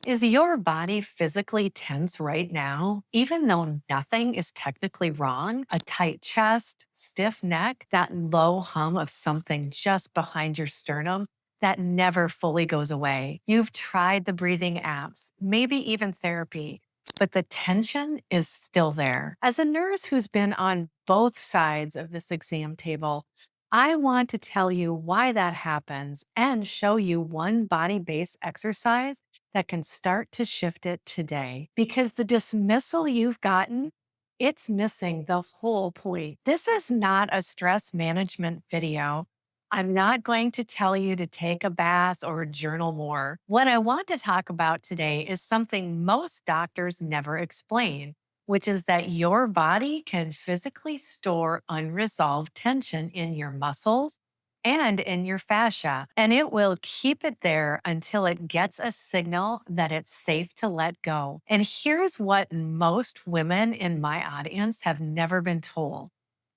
Is your body physically tense right now, even though nothing is technically wrong? A tight chest, stiff neck, that low hum of something just behind your sternum that never fully goes away. You've tried the breathing apps, maybe even therapy, but the tension is still there. As a nurse who's been on both sides of this exam table, I want to tell you why that happens and show you one body based exercise that can start to shift it today. Because the dismissal you've gotten, it's missing the whole point. This is not a stress management video. I'm not going to tell you to take a bath or journal more. What I want to talk about today is something most doctors never explain, which is that your body can physically store unresolved tension in your muscles and in your fascia, and it will keep it there until it gets a signal that it's safe to let go. And here's what most women in my audience have never been told: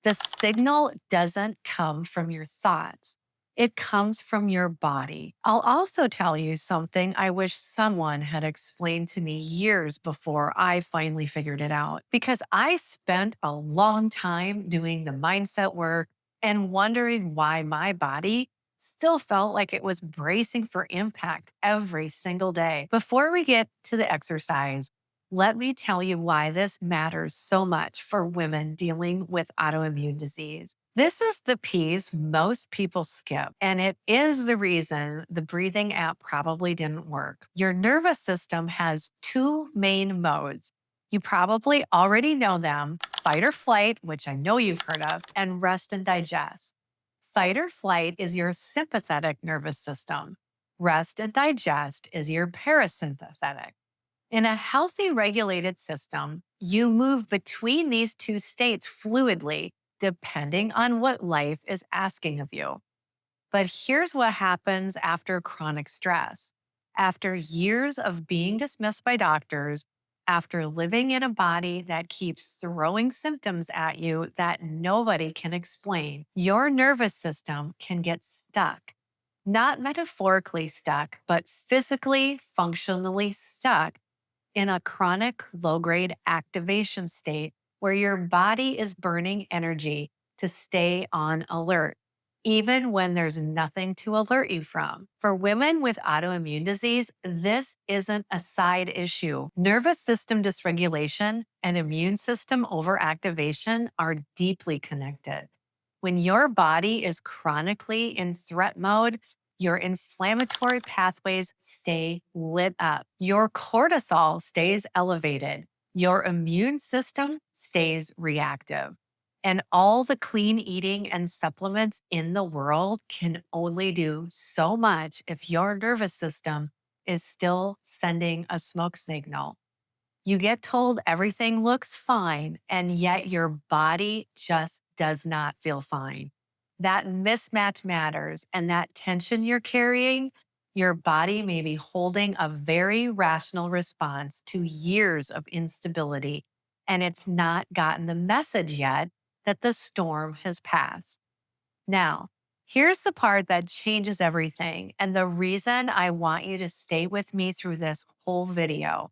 the signal doesn't come from your thoughts. It comes from your body. I'll also tell you something I wish someone had explained to me years before I finally figured it out, because I spent a long time doing the mindset work and wondering why my body still felt like it was bracing for impact every single day. Before we get to the exercise, let me tell you why this matters so much for women dealing with autoimmune disease. This is the piece most people skip, and it is the reason the breathing app probably didn't work. Your nervous system has two main modes. You probably already know them: fight or flight, which I know you've heard of, and rest and digest. Fight or flight is your sympathetic nervous system. Rest and digest is your parasympathetic. In a healthy, regulated system, you move between these two states fluidly, depending on what life is asking of you. But here's what happens after chronic stress. After years of being dismissed by doctors, after living in a body that keeps throwing symptoms at you that nobody can explain, your nervous system can get stuck. Not metaphorically stuck, but physically, functionally stuck in a chronic low grade activation state where your body is burning energy to stay on alert, even when there's nothing to alert you from. For women with autoimmune disease, this isn't a side issue. Nervous system dysregulation and immune system overactivation are deeply connected. When your body is chronically in threat mode, your inflammatory pathways stay lit up. Your cortisol stays elevated. Your immune system stays reactive. And all the clean eating and supplements in the world can only do so much if your nervous system is still sending a smoke signal. You get told everything looks fine, and yet your body just does not feel fine. That mismatch matters, and that tension you're carrying, your body may be holding a very rational response to years of instability, and it's not gotten the message yet that the storm has passed. Now, here's the part that changes everything, and the reason I want you to stay with me through this whole video.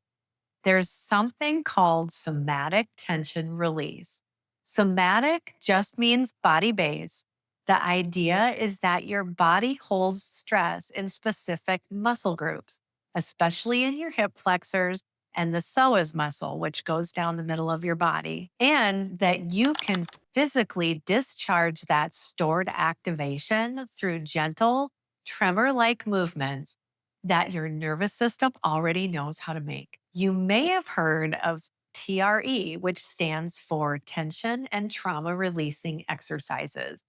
There's something called somatic tension release. Somatic just means body based. The idea is that your body holds stress in specific muscle groups, especially in your hip flexors and the psoas muscle, which goes down the middle of your body, and that you can physically discharge that stored activation through gentle, tremor like movements that your nervous system already knows how to make. You may have heard of TRE, which stands for tension and trauma releasing exercises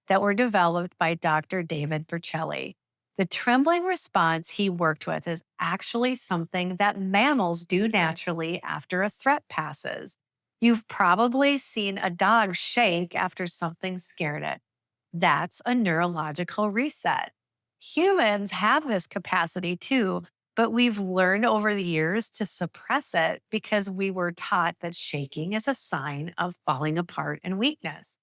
that were developed by Dr. David Berceli. The trembling response he worked with is actually something that mammals do naturally after a threat passes. You've probably seen a dog shake after something scared it. That's a neurological reset. Humans have this capacity too, but we've learned over the years to suppress it because we were taught that shaking is a sign of falling apart and weakness.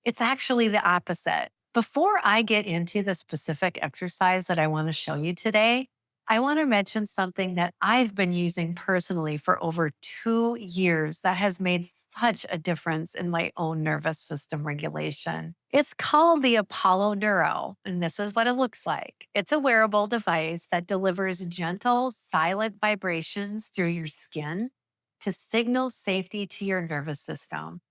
It's actually the opposite. Before I get into the specific exercise that I want to show you today, I want to mention something that I've been using personally for over 2 years that has made such a difference in my own nervous system regulation. It's called the Apollo Neuro, and this is what it looks like. It's a wearable device that delivers gentle, silent vibrations through your skin to signal safety to your nervous system.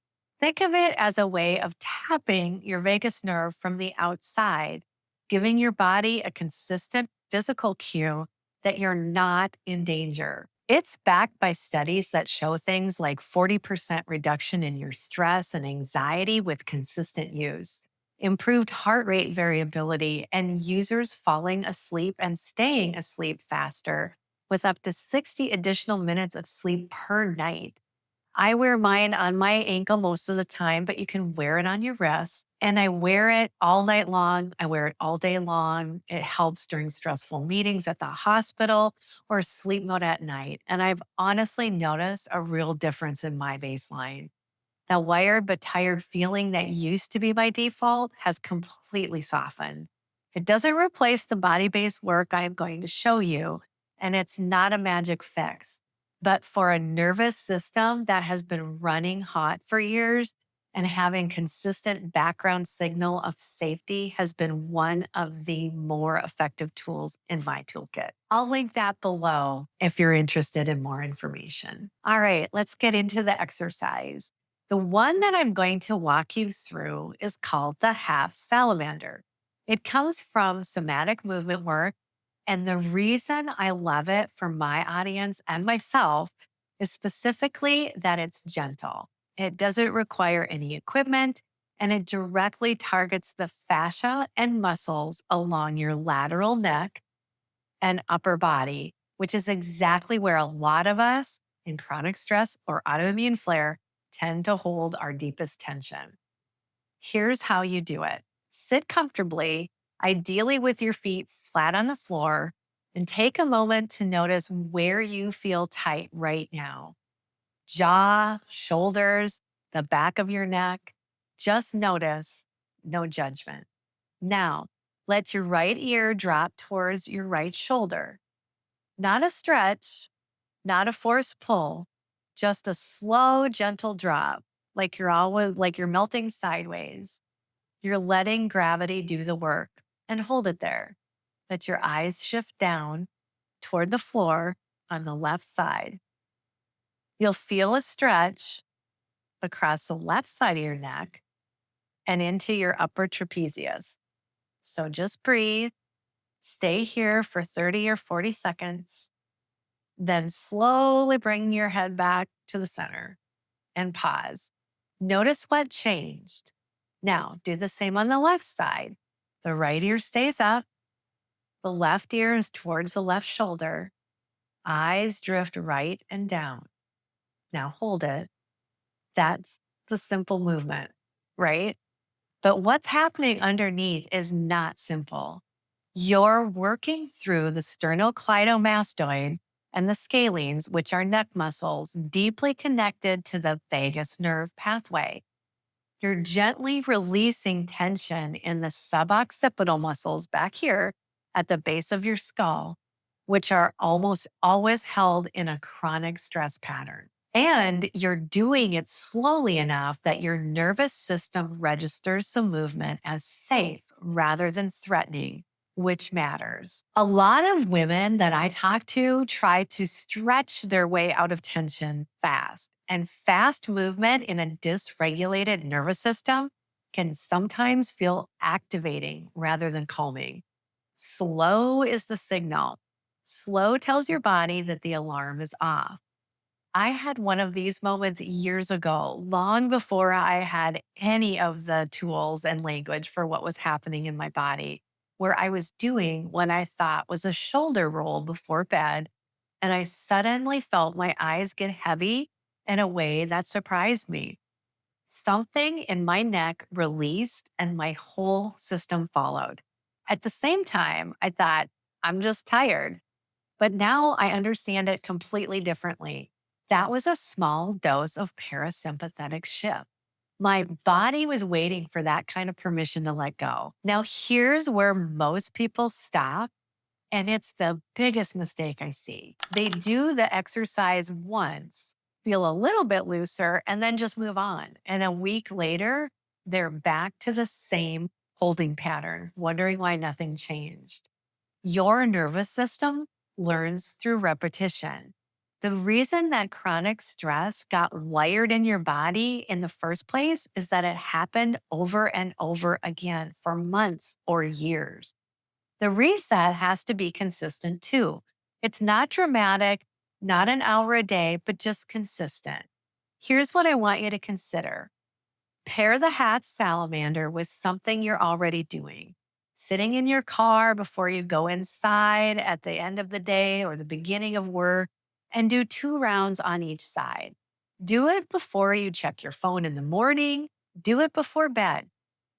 Think of it as a way of tapping your vagus nerve from the outside, giving your body a consistent physical cue that you're not in danger. It's backed by studies that show things like 40% reduction in your stress and anxiety with consistent use, improved heart rate variability, and users falling asleep and staying asleep faster with up to 60 additional minutes of sleep per night. I wear mine on my ankle most of the time, but you can wear it on your wrist. And I wear it all night long. I wear it all day long. It helps during stressful meetings at the hospital or sleep mode at night. And I've honestly noticed a real difference in my baseline. That wired but tired feeling that used to be my default has completely softened. It doesn't replace the body based work I am going to show you, and it's not a magic fix. But for a nervous system that has been running hot for years, and having consistent background signal of safety has been one of the more effective tools in my toolkit. I'll link that below if you're interested in more information. All right, let's get into the exercise. The one that I'm going to walk you through is called the half salamander. It comes from somatic movement work. And the reason I love it for my audience and myself is specifically that it's gentle. It doesn't require any equipment and it directly targets the fascia and muscles along your lateral neck and upper body, which is exactly where a lot of us in chronic stress or autoimmune flare tend to hold our deepest tension. Here's how you do it: sit comfortably, ideally with your feet flat on the floor, and take a moment to notice where you feel tight right now: jaw, shoulders, the back of your neck. Just notice, no judgment. Now, let your right ear drop towards your right shoulder. Not a stretch, not a forced pull, just a slow, gentle drop, like you're melting sideways. You're letting gravity do the work and hold it there. Let your eyes shift down toward the floor on the left side. You'll feel a stretch across the left side of your neck and into your upper trapezius. So just breathe, stay here for 30 or 40 seconds, then slowly bring your head back to the center and pause. Notice what changed. Now do the same on the left side. The right ear stays up. The left ear is towards the left shoulder. Eyes drift right and down. Now hold it. That's the simple movement, right? But what's happening underneath is not simple. You're working through the sternocleidomastoid and the scalenes, which are neck muscles deeply connected to the vagus nerve pathway. You're gently releasing tension in the suboccipital muscles back here at the base of your skull, which are almost always held in a chronic stress pattern. And you're doing it slowly enough that your nervous system registers the movement as safe rather than threatening, which matters. A lot of women that I talk to try to stretch their way out of tension fast, and fast movement in a dysregulated nervous system can sometimes feel activating rather than calming. Slow is the signal. Slow tells your body that the alarm is off. I had one of these moments years ago, long before I had any of the tools and language for what was happening in my body, where I was doing what I thought was a shoulder roll before bed. And I suddenly felt my eyes get heavy in a way that surprised me. Something in my neck released and my whole system followed. At the same time, I thought, I'm just tired. But now I understand it completely differently. That was a small dose of parasympathetic shift. My body was waiting for that kind of permission to let go. Now, here's where most people stop And it's the biggest mistake I see. They do the exercise once, feel a little bit looser, and then just move on. And a week later, they're back to the same holding pattern, wondering why nothing changed. Your nervous system learns through repetition. The reason that chronic stress got wired in your body in the first place is that it happened over and over again for months or years. The reset has to be consistent too. It's not dramatic, not an hour a day, but just consistent. Here's what I want you to consider. Pair the half salamander with something you're already doing. Sitting in your car before you go inside at the end of the day or the beginning of work, and do 2 rounds on each side. Do it before you check your phone in the morning. Do it before bed.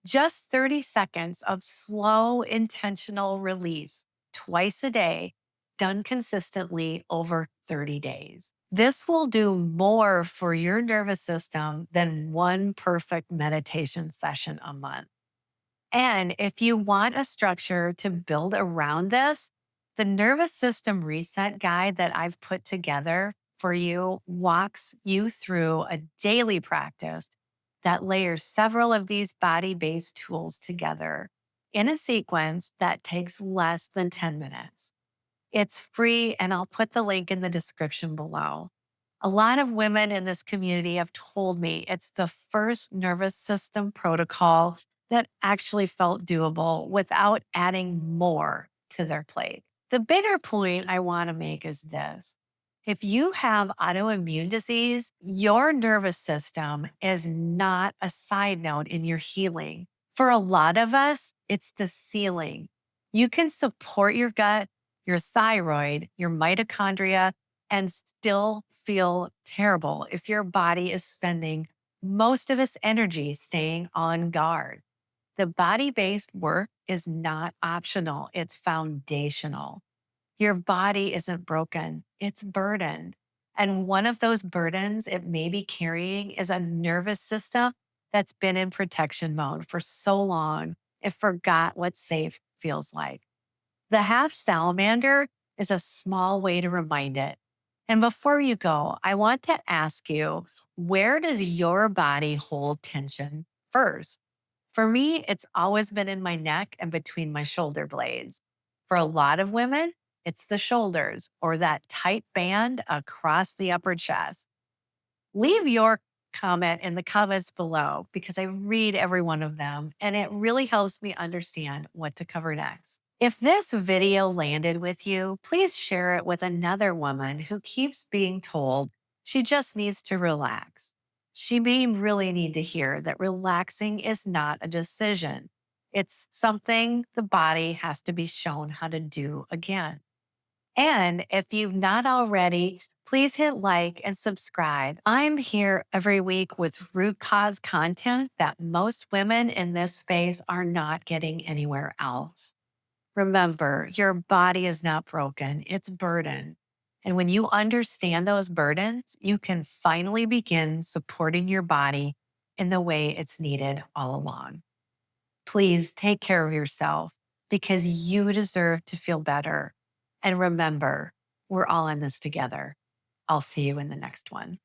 Just 30 seconds of slow, intentional release twice a day, done consistently over 30 days. This will do more for your nervous system than one perfect meditation session a month. And if you want a structure to build around this, the nervous system reset guide that I've put together for you walks you through a daily practice that layers several of these body based tools together in a sequence that takes less than 10 minutes. It's free, and I'll put the link in the description below. A lot of women in this community have told me it's the first nervous system protocol that actually felt doable without adding more to their plate. The bigger point I want to make is this. If you have autoimmune disease, your nervous system is not a side note in your healing. For a lot of us, it's the ceiling. You can support your gut, your thyroid, your mitochondria, and still feel terrible if your body is spending most of its energy staying on guard. The body based work is not optional, it's foundational. Your body isn't broken, it's burdened. And one of those burdens it may be carrying is a nervous system that's been in protection mode for so long, it forgot what safe feels like. The half salamander is a small way to remind it. And before you go, I want to ask you, where does your body hold tension first? For me, it's always been in my neck and between my shoulder blades. For a lot of women, it's the shoulders or that tight band across the upper chest. Leave your comment in the comments below because I read every one of them and it really helps me understand what to cover next. If this video landed with you, please share it with another woman who keeps being told she just needs to relax. She may really need to hear that relaxing is not a decision. It's something the body has to be shown how to do again. And if you've not already, please hit like and subscribe. I'm here every week with root cause content that most women in this space are not getting anywhere else. Remember, your body is not broken, it's burdened. And when you understand those burdens, you can finally begin supporting your body in the way it's needed all along. Please take care of yourself because you deserve to feel better. And remember, we're all in this together. I'll see you in the next one.